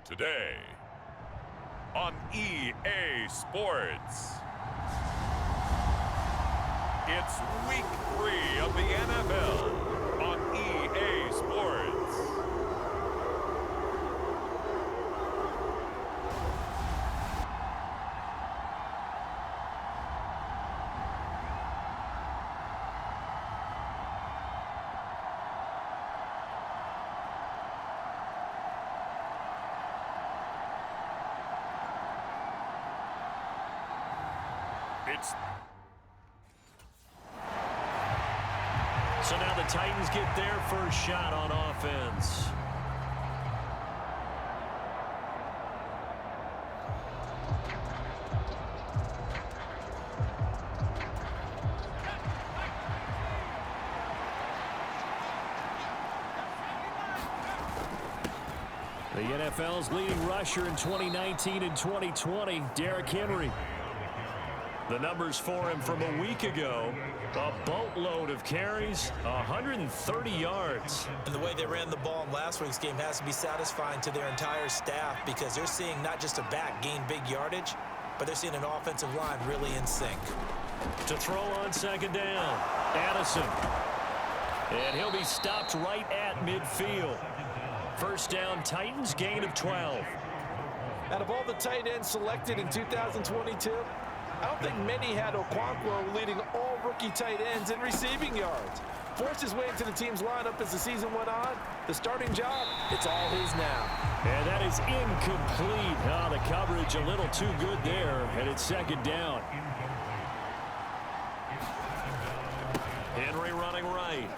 Today on EA Sports. It's week 3 of the NFL on EA Sports. So now the Titans get their first shot on offense. The NFL's leading rusher in 2019 and 2020, Derrick Henry. The numbers for him from a week ago, a boatload of carries, 130 yards. And the way they ran the ball in last week's game has to be satisfying to their entire staff because they're seeing not just a back gain big yardage, but they're seeing an offensive line really in sync. To throw on second down, Addison. And he'll be stopped right at midfield. First down, Titans, gain of 12. Out of all the tight ends selected in 2022, I don't think many had Okonkwo leading all rookie tight ends in receiving yards. Forced his way into the team's lineup as the season went on. The starting job, it's all his now. And that is incomplete. The coverage a little too good there, and it's second down. Henry running right.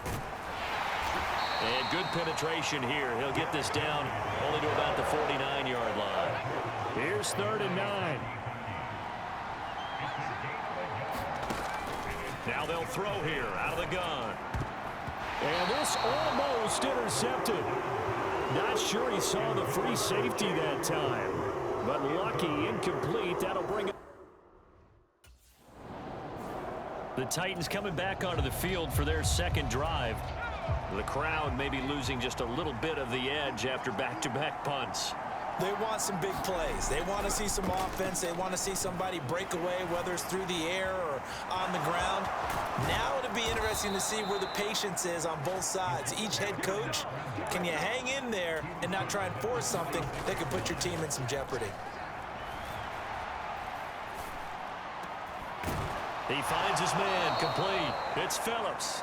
And good penetration here. He'll get this down only to about the 49-yard line. Here's 3rd and 9. Now they'll throw here out of the gun. And this almost intercepted. Not sure he saw the free safety that time. But lucky, incomplete. That'll bring it. The Titans coming back onto the field for their second drive. The crowd may be losing just a little bit of the edge after back-to-back punts. They want some big plays. They want to see some offense. They want to see somebody break away, whether it's through the air or on the ground. Now it'll be interesting to see where the patience is on both sides. Each head coach, can you hang in there and not try and force something that could put your team in some jeopardy? He finds his man complete. It's Phillips.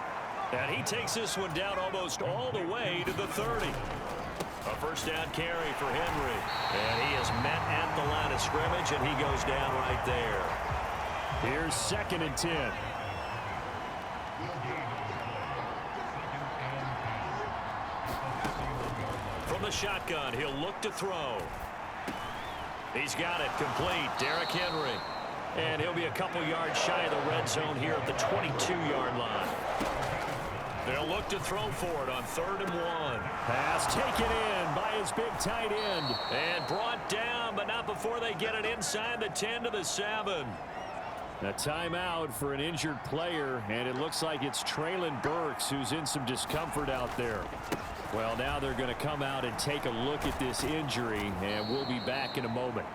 And he takes this one down almost all the way to the 30. A first down carry for Henry. And he is met at the line of scrimmage, and he goes down right there. Here's 2nd and 10. From the shotgun, he'll look to throw. He's got it complete. Derrick Henry. And he'll be a couple yards shy of the red zone here at the 22-yard line. They'll look to throw for it on 3rd and 1. Pass taken in by his big tight end. And brought down, but not before they get it inside the 10 to the 7. A timeout for an injured player, and it looks like it's Traylon Burks who's in some discomfort out there. Well, now they're going to come out and take a look at this injury, and we'll be back in a moment.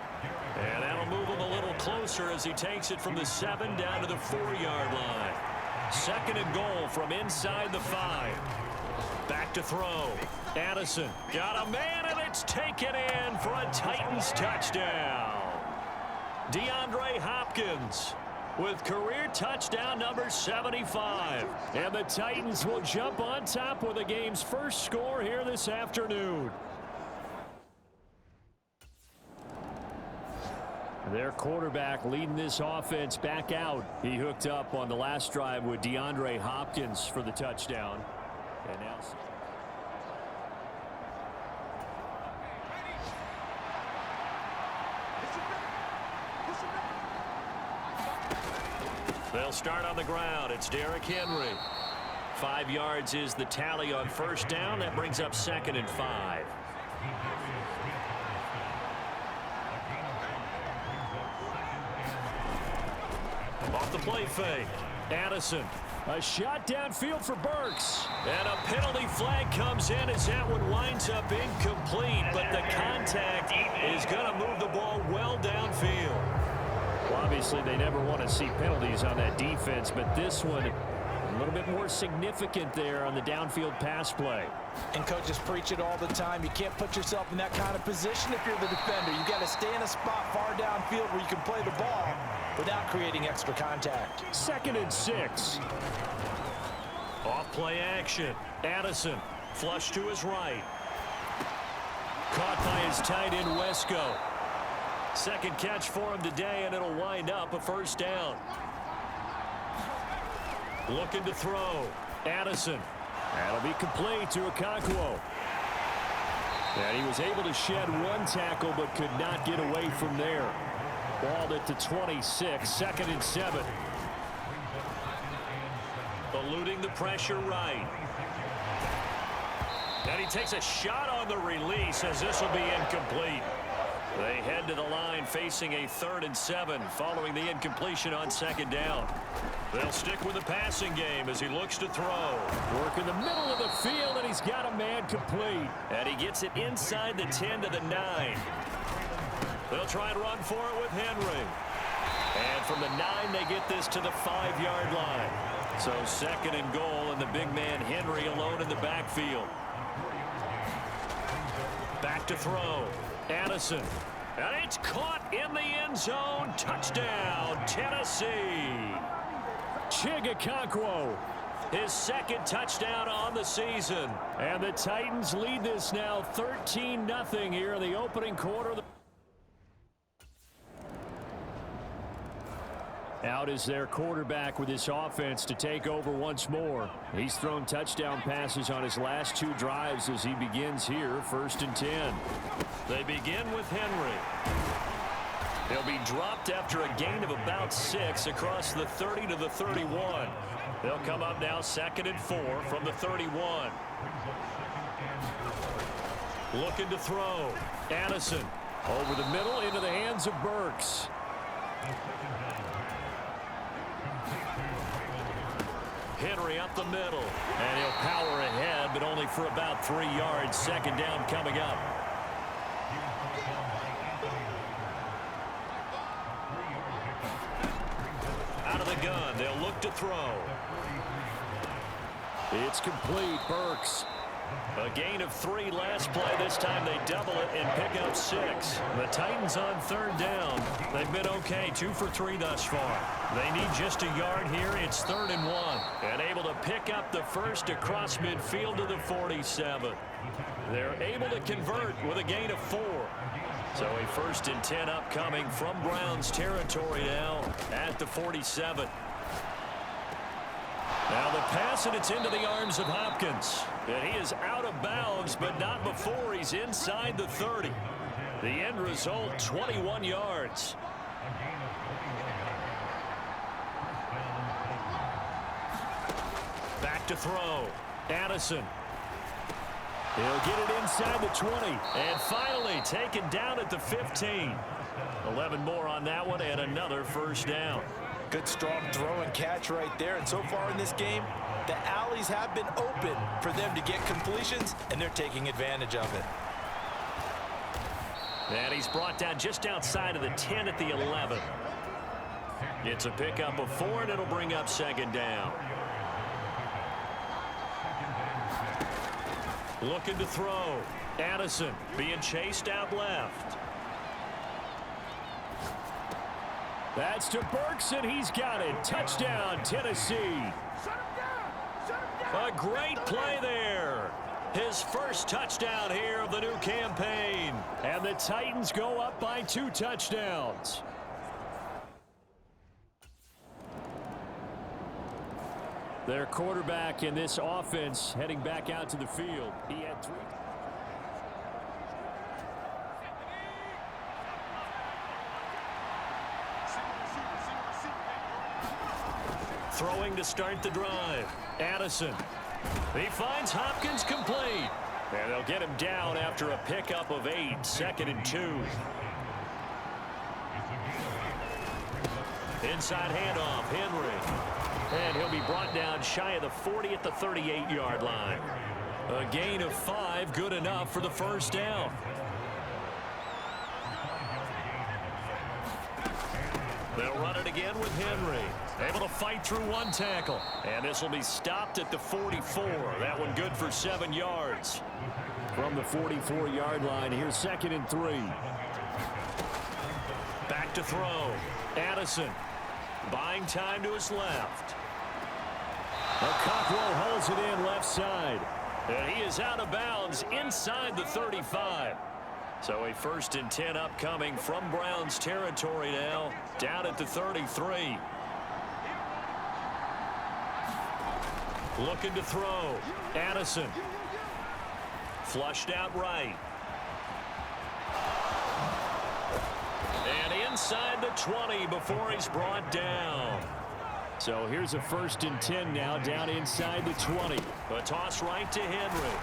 And that'll move him a little closer as he takes it from the 7 down to the 4-yard line. 2nd and goal from inside the 5. Back to throw. Addison got a man, and it's taken in for a Titans touchdown. DeAndre Hopkins with career touchdown number 75. And the Titans will jump on top with the game's first score here this afternoon. Their quarterback leading this offense back out. He hooked up on the last drive with DeAndre Hopkins for the touchdown. And now they'll start on the ground. It's Derrick Henry. 5 yards is the tally on first down. That brings up 2nd and 5. Off the play fake. Addison. A shot downfield for Burks. And a penalty flag comes in as that one winds up incomplete. But the contact contact is going to move the ball well downfield. Well, obviously, they never want to see penalties on that defense, but this one a little bit more significant there on the downfield pass play. And coaches preach it all the time. You can't put yourself in that kind of position if you're the defender. You got to stay in a spot far downfield where you can play the ball without creating extra contact. 2nd and 6. Off play action. Addison flush to his right. Caught by his tight end Wesco. Second catch for him today, and it'll wind up a first down. Looking to throw. Addison. That'll be complete to Okonkwo. And he was able to shed one tackle but could not get away from there. Balled it to 26. 2nd and 7. Eluding the pressure right. And he takes a shot on the release as this will be incomplete. They head to the line facing a 3rd and 7 following the incompletion on 2nd down. They'll stick with the passing game as he looks to throw. Work in the middle of the field, and he's got a man complete. And he gets it inside the 10 to the 9. They'll try and run for it with Henry. And from the 9, they get this to the 5-yard line. So 2nd and goal, and the big man Henry alone in the backfield. Back to throw. Addison. And it's caught in the end zone. Touchdown, Tennessee. Okonkwo, his 2nd touchdown on the season. And the Titans lead this now 13-0 here in the opening quarter. Out is their quarterback with this offense to take over once more. He's thrown touchdown passes on his last 2 drives as he begins here, 1st and 10. They begin with Henry. He'll be dropped after a gain of about 6 across the 30 to the 31. They'll come up now 2nd and 4 from the 31. Looking to throw. Addison over the middle into the hands of Burks. Henry up the middle, and he'll power ahead, but only for about 3 yards. 2nd down coming up. Out of the gun, they'll look to throw. It's complete. Burks. A gain of 3 last play. This time they double it and pick up 6. The Titans on 3rd down. They've been okay, 2 for 3 thus far. They need just a yard here. It's 3rd and 1. And able to pick up the first across midfield to the 47. They're able to convert with a gain of 4. So a 1st and 10 upcoming from Browns territory now at the 47. Now the pass, and it's into the arms of Hopkins. And he is out of bounds, but not before he's inside the 30. The end result, 21 yards. Back to throw. Addison. He'll get it inside the 20. And finally taken down at the 15. 11 more on that one, and another first down. Good strong throw and catch right there. And so far in this game, the alleys have been open for them to get completions, and they're taking advantage of it. And he's brought down just outside of the 10 at the 11. It's a pickup of 4, and it'll bring up 2nd down. Looking to throw. Addison being chased out left. That's to Burks, and he's got it. Touchdown, Tennessee. A great play there. His first touchdown here of the new campaign. And the Titans go up by 2 touchdowns. Their quarterback in this offense heading back out to the field. He had 3. Throwing to start the drive. Addison. He finds Hopkins complete. And they'll get him down after a pickup of 8. 2nd and 2. Inside handoff. Henry. And he'll be brought down shy of the 40 at the 38-yard line. A gain of 5, good enough for the first down. They'll run it again with Henry. Able to fight through one tackle. And this will be stopped at the 44. That one good for 7 yards. From the 44-yard line, here's 2nd and 3. Back to throw. Addison buying time to his left. Okonkwo holds it in left side. And he is out of bounds inside the 35. So a 1st and 10 upcoming from Browns territory now, down at the 33. Looking to throw. Addison. Flushed out right. And inside the 20 before he's brought down. So here's a 1st and 10 now, down inside the 20. A toss right to Henry.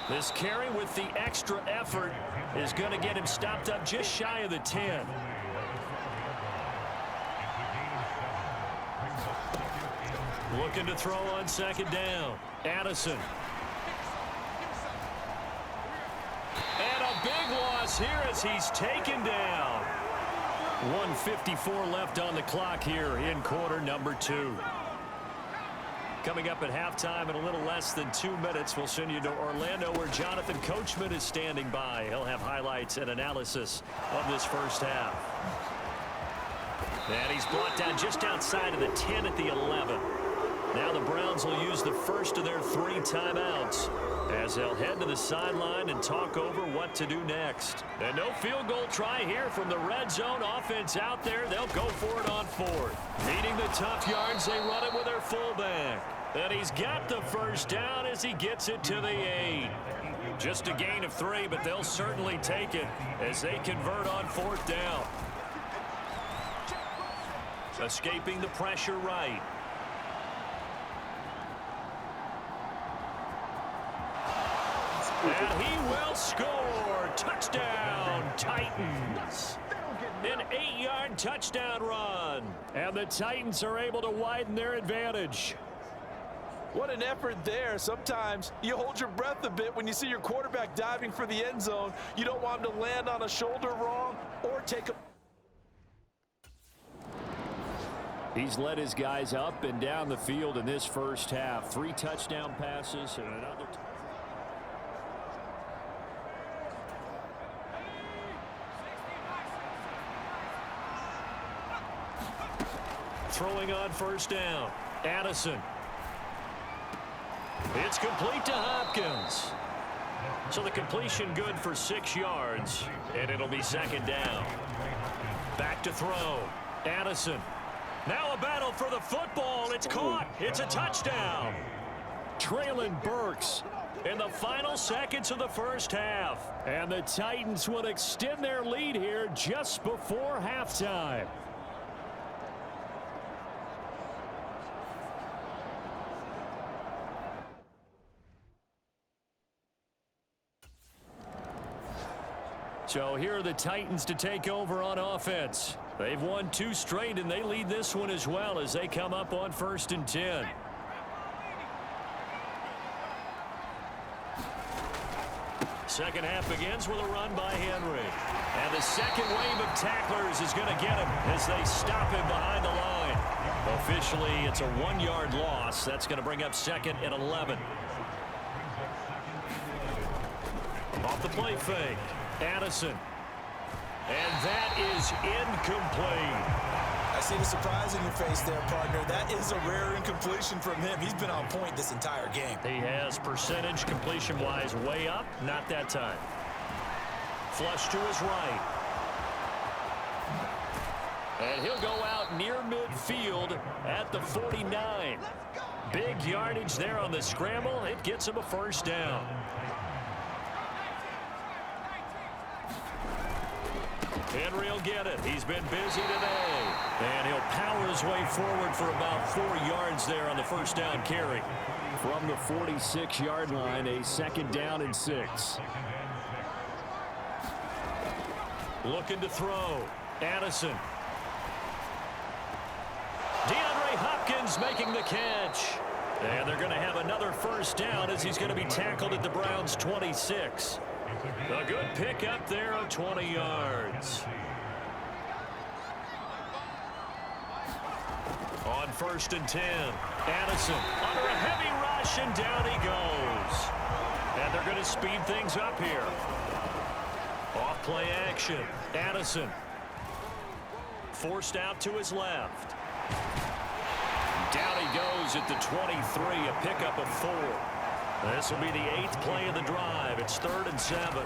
This carry with the extra effort is going to get him stopped up just shy of the 10. Looking to throw on 2nd down. Addison. And a big loss here as he's taken down. 1:54 left on the clock here in quarter number 2. Coming up at halftime in a little less than 2 minutes, we'll send you to Orlando where Jonathan Coachman is standing by. He'll have highlights and analysis of this first half. And he's brought down just outside of the 10 at the 11. Now the Browns will use the first of their 3 timeouts as they'll head to the sideline and talk over what to do next. And no field goal try here from the red zone offense out there. They'll go for it on 4th. Needing the tough yards, they run it with their fullback. And he's got the first down as he gets it to the 8. Just a gain of 3, but they'll certainly take it as they convert on 4th down. Escaping the pressure right. And he will score. Touchdown, Titans. An 8-yard touchdown run. And the Titans are able to widen their advantage. What an effort there. Sometimes you hold your breath a bit when you see your quarterback diving for the end zone. You don't want him to land on a shoulder wrong or take a... He's led his guys up and down the field in this first half. 3 touchdown passes and another... Throwing on 1st down. Addison. It's complete to Hopkins. So the completion good for 6 yards, and it'll be 2nd down. Back to throw. Addison. Now a battle for the football. It's caught. It's a touchdown. Traylon Burks in the final seconds of the first half. And the Titans will extend their lead here just before halftime. So here are the Titans to take over on offense. They've won 2 straight, and they lead this one as well as they come up on 1st and 10. Second half begins with a run by Henry. And the second wave of tacklers is going to get him as they stop him behind the line. Officially, it's a 1-yard loss. That's going to bring up 2nd and 11. Off the play fake. Addison. And that is incomplete. I see the surprise in your face there, partner. That is a rare incompletion from him. He's been on point this entire game. He has percentage completion-wise way up. Not that time. Flush to his right. And he'll go out near midfield at the 49. Big yardage there on the scramble. It gets him a 1st down. Henry will get it. He's been busy today. And he'll power his way forward for about 4 yards there on the 1st down carry. From the 46-yard line, a 2nd down and 6. Looking to throw. Addison. DeAndre Hopkins making the catch. And they're going to have another 1st down as he's going to be tackled at the Browns' 26. A good pickup there of 20 yards. On 1st and 10, Addison under a heavy rush, and down he goes. And they're going to speed things up here. Off play action. Addison forced out to his left. Down he goes at the 23, a pickup of 4. This will be the 8th play of the drive. It's 3rd and 7.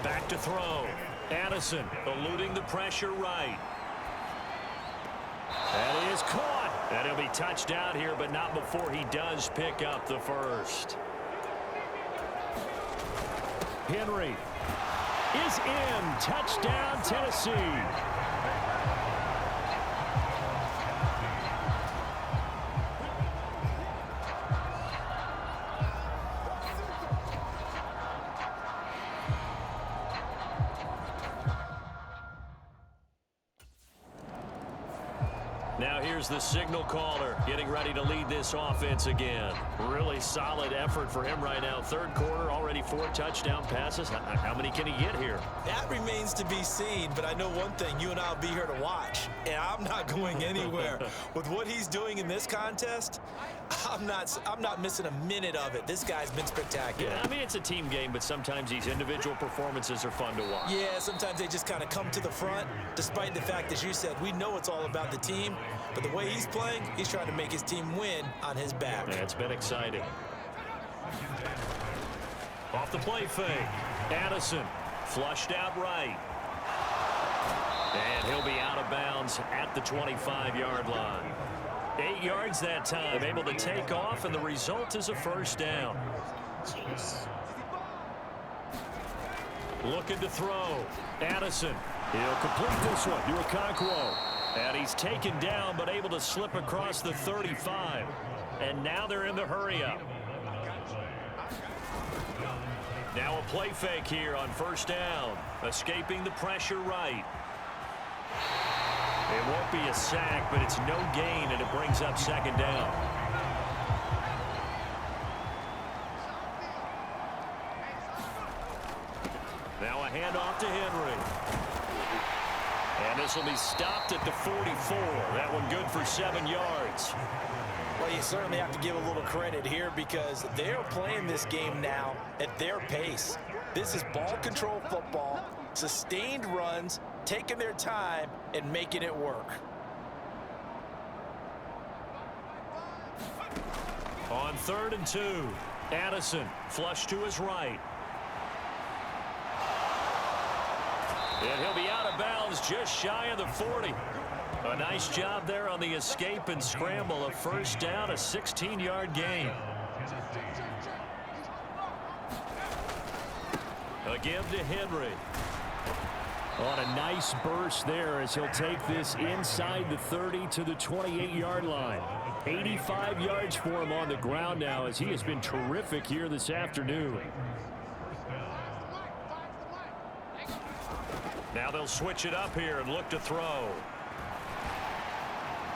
Back to throw. Addison eluding the pressure right. That is caught. And he'll be touched out here, but not before he does pick up the first. Henry is in. Touchdown, Tennessee. Now here's the signal caller getting ready to lead this offense again. Really solid effort for him right now. 3rd quarter, already 4 touchdown passes. How many can he get here? That remains to be seen, but I know one thing. You and I will be here to watch, and I'm not going anywhere. With what he's doing in this contest, I'm not missing a minute of it. This guy's been spectacular. Yeah, I mean, it's a team game, but sometimes these individual performances are fun to watch. Yeah, sometimes they just kind of come to the front, despite the fact, as you said, we know it's all about the team, but the way he's playing, he's trying to make his team win on his back. Yeah, it's been exciting. Off the play fake. Addison flushed out right. And he'll be out of bounds at the 25-yard line. 8 yards that time, able to take off, and the result is a first down. Looking to throw. Addison. He'll complete this one to Okonkwo. And he's taken down, but able to slip across the 35. And now they're in the hurry-up. Now a play fake here on 1st down. Escaping the pressure right. It won't be a sack, but it's no gain, and it brings up 2nd down. Now a handoff to Henry. And this will be stopped at the 44. That one good for 7 yards. Well, you certainly have to give a little credit here because they're playing this game now at their pace. This is ball control football, sustained runs, taking their time and making it work. On 3rd and 2, Addison flush to his right. And he'll be out of bounds just shy of the 40. A nice job there on the escape and scramble. A 1st down, a 16-yard gain. A give to Henry. On a nice burst there as he'll take this inside the 30 to the 28-yard line. 85 yards for him on the ground now as he has been terrific here this afternoon. Now they'll switch it up here and look to throw.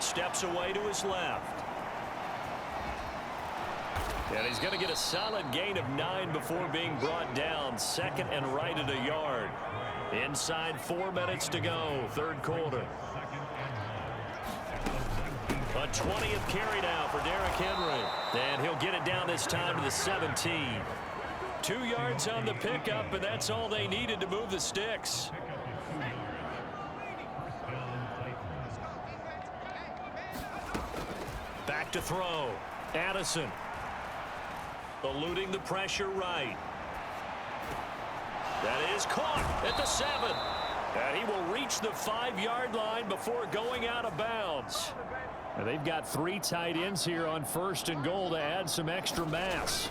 Steps away to his left. And he's going to get a solid gain of 9 before being brought down. 2nd and right at a yard. Inside 4 minutes to go, 3rd quarter. A 20th carry now for Derrick Henry. And he'll get it down this time to the 17. 2 yards on the pickup, and that's all they needed to move the sticks. Back to throw. Addison. Eluding the pressure right. That is caught at the 7. And he will reach the 5-yard line before going out of bounds. And they've got 3 tight ends here on 1st and goal to add some extra mass.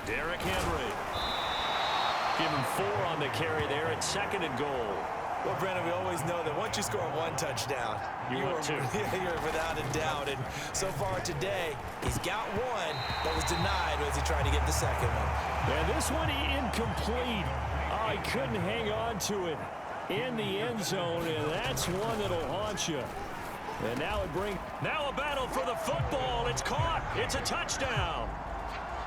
Derrick Henry. Give him 4 on the carry there at 2nd and goal. Well, Brandon, we always know that once you score 1 touchdown, you're without a doubt. And so far today, he's got 1, but was denied as he tried to get the 2nd one. And this one incomplete. Oh, he couldn't hang on to it in the end zone, and that's one that'll haunt you. And now a battle for the football. It's caught. It's a touchdown.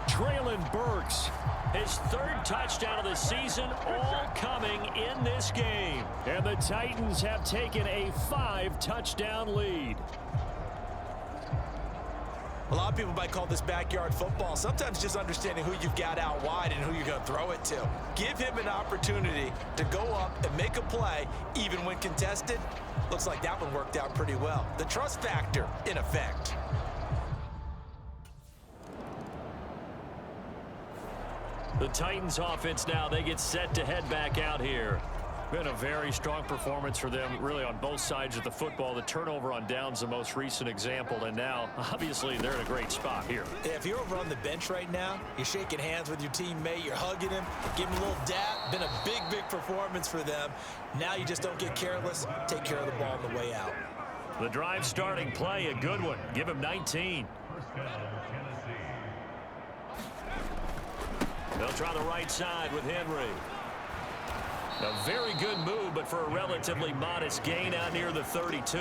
Traylon Burks, his 3rd touchdown of the season, all coming in this game. And the Titans have taken a 5-touchdown lead. A lot of people might call this backyard football. Sometimes just understanding who you've got out wide and who you're going to throw it to. Give him an opportunity to go up and make a play, even when contested. Looks like that one worked out pretty well. The trust factor in effect. The Titans offense now, they get set to head back out here. Been a very strong performance for them, really, on both sides of the football. The turnover on downs, the most recent example, and now, obviously, they're in a great spot here. Yeah, if you're over on the bench right now, you're shaking hands with your teammate, you're hugging him, giving him a little dap. Been a big, big performance for them. Now you just don't get careless. Take care of the ball on the way out. The drive starting play, a good one. Give him 19. They'll try the right side with Henry. A very good move, but for a relatively modest gain out near the 32.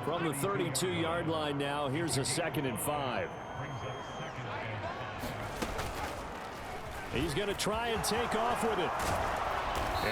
From the 32-yard line now, here's a 2nd and 5. He's going to try and take off with it.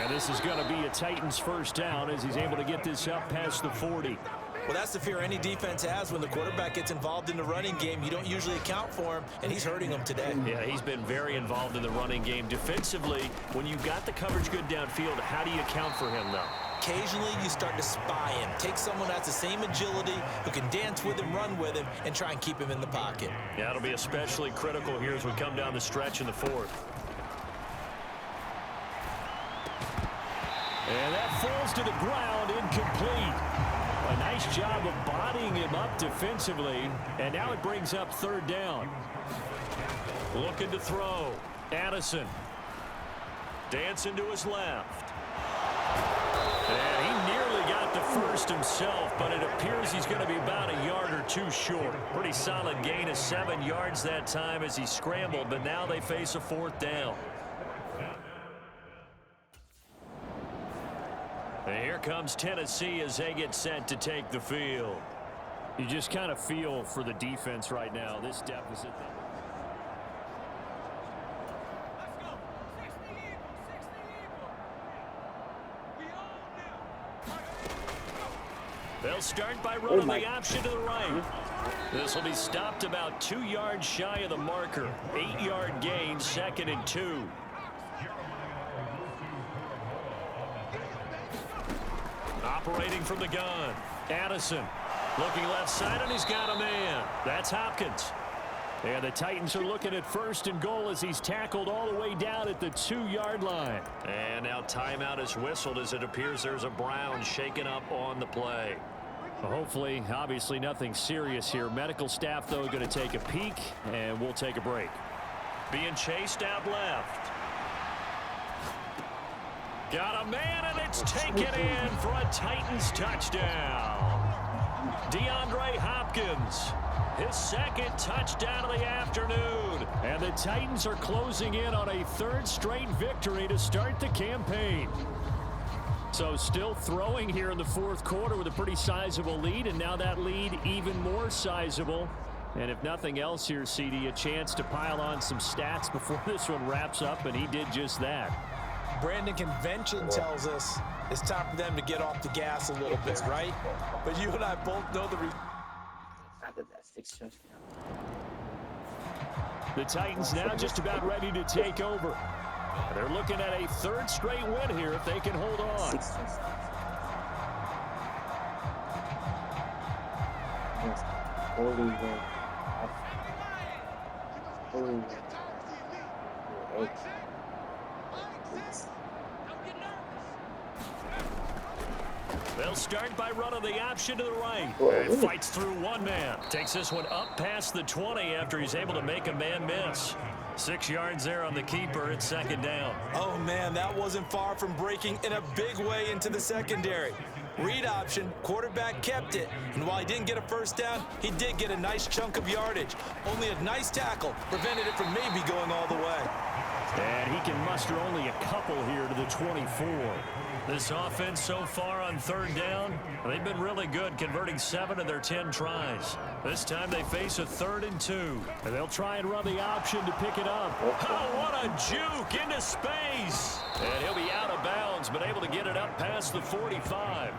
And this is going to be a Titans first down as he's able to get this up past the 40. Well, that's the fear any defense has when the quarterback gets involved in the running game. You don't usually account for him, and he's hurting them today. Yeah, he's been very involved in the running game. Defensively, when you've got the coverage good downfield, how do you account for him, though? Occasionally, you start to spy him. Take someone that's the same agility, who can dance with him, run with him, and try and keep him in the pocket. Yeah, it'll be especially critical here as we come down the stretch in the 4th. And that falls to the ground, incomplete. A nice job of bodying him up defensively, and now it brings up 3rd down. Looking to throw. Addison. Dancing to his left. And he nearly got the first himself, but it appears he's going to be about a yard or two short. Pretty solid gain of 7 yards that time as he scrambled, but now they face a 4th down. And here comes Tennessee as they get set to take the field. You just kind of feel for the defense right now. This deficit. They'll start by running the option to the right. This will be stopped about 2 yards shy of the marker. 8-yard gain, 2nd and 2. Operating from the gun. Addison looking left side, and he's got a man. That's Hopkins. And the Titans are looking at 1st and goal as he's tackled all the way down at the 2-yard line. And now timeout is whistled as it appears there's a Brown shaken up on the play. Hopefully, obviously nothing serious here. Medical staff, though, going to take a peek, and we'll take a break. Being chased out left. Got a man, and it's taken in for a Titans touchdown. DeAndre Hopkins, his 2nd touchdown of the afternoon. And the Titans are closing in on a 3rd straight victory to start the campaign. So still throwing here in the 4th quarter with a pretty sizable lead, and now that lead even more sizable. And if nothing else here, CD, a chance to pile on some stats before this one wraps up, and he did just that. Brandon, convention tells us it's time for them to get off the gas a little bit, right? But you and I both know the Titans now just about ready to take over. They're looking at a 3rd straight win here if they can hold on. They'll start by running the option to the right. And fights through one man. Takes this one up past the 20 after he's able to make a man miss. 6 yards there on the keeper. It's 2nd down. Oh, man, that wasn't far from breaking in a big way into the secondary. Read option, quarterback kept it, and while he didn't get a first down, he did get a nice chunk of yardage. Only a nice tackle prevented it from maybe going all the way. And he can muster only a couple here to the 24. This offense so far on 3rd down, they've been really good, converting 7 of their 10 tries. This time they face a 3rd and 2. And they'll try and run the option to pick it up. Oh, what a juke into space. And he'll be out of bounds, but able to get it up past the 45.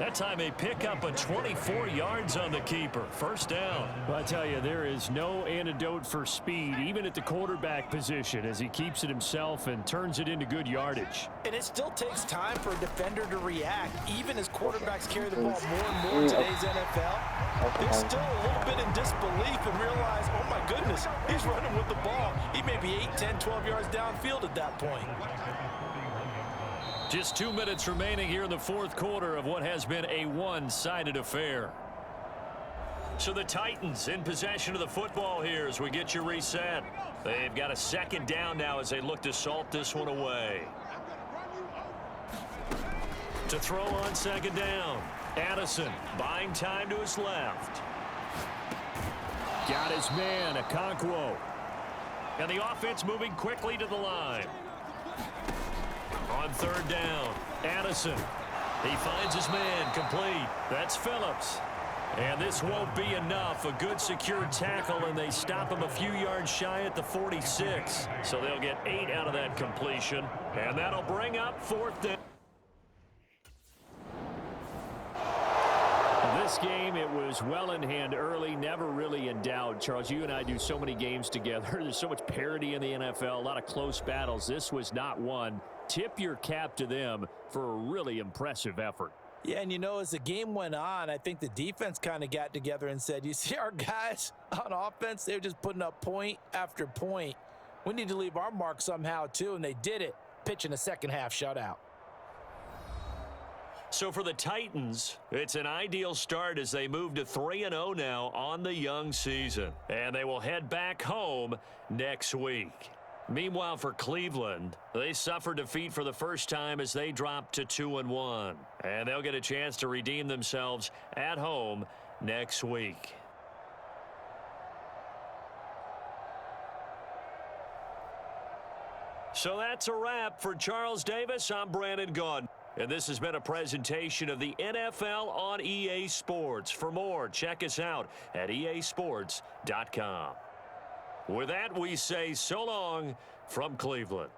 That time they pick up a 24 yards on the keeper. First down. Well, I tell you, there is no antidote for speed, even at the quarterback position, as he keeps it himself and turns it into good yardage. And it still takes time for a defender to react. Even as quarterbacks carry the ball more and more in today's NFL, they're still a little bit in disbelief and realize, oh my goodness, he's running with the ball. He may be 8, 10, 12 yards downfield at that point. Just 2 minutes remaining here in the fourth quarter of what has been a one-sided affair. So the Titans in possession of the football here as we get you reset. They've got a second down now as they look to salt this one away. To throw on second down. Addison buying time to his left. Got his man, Okonkwo. And the offense moving quickly to the line. On third down, Addison. He finds his man complete. That's Phillips. And this won't be enough. A good secure tackle, and they stop him a few yards shy at the 46. So they'll get 8 out of that completion. And that'll bring up fourth down. This game, it was well in hand early, never really in doubt. Charles, you and I do so many games together. There's so much parity in the NFL, a lot of close battles. This was not one. Tip your cap to them for a really impressive effort. Yeah, and you know, as the game went on, I think the defense kind of got together and said, you see our guys on offense, they're just putting up point after point. We need to leave our mark somehow, too, and they did it, pitching a second-half shutout. So for the Titans, it's an ideal start as they move to 3-0 now on the young season. And they will head back home next week. Meanwhile, for Cleveland, they suffered defeat for the first time as they dropped to 2-1. And they'll get a chance to redeem themselves at home next week. So that's a wrap. For Charles Davis, I'm Brandon Gaudin. And this has been a presentation of the NFL on EA Sports. For more, check us out at easports.com. With that, we say so long from Cleveland.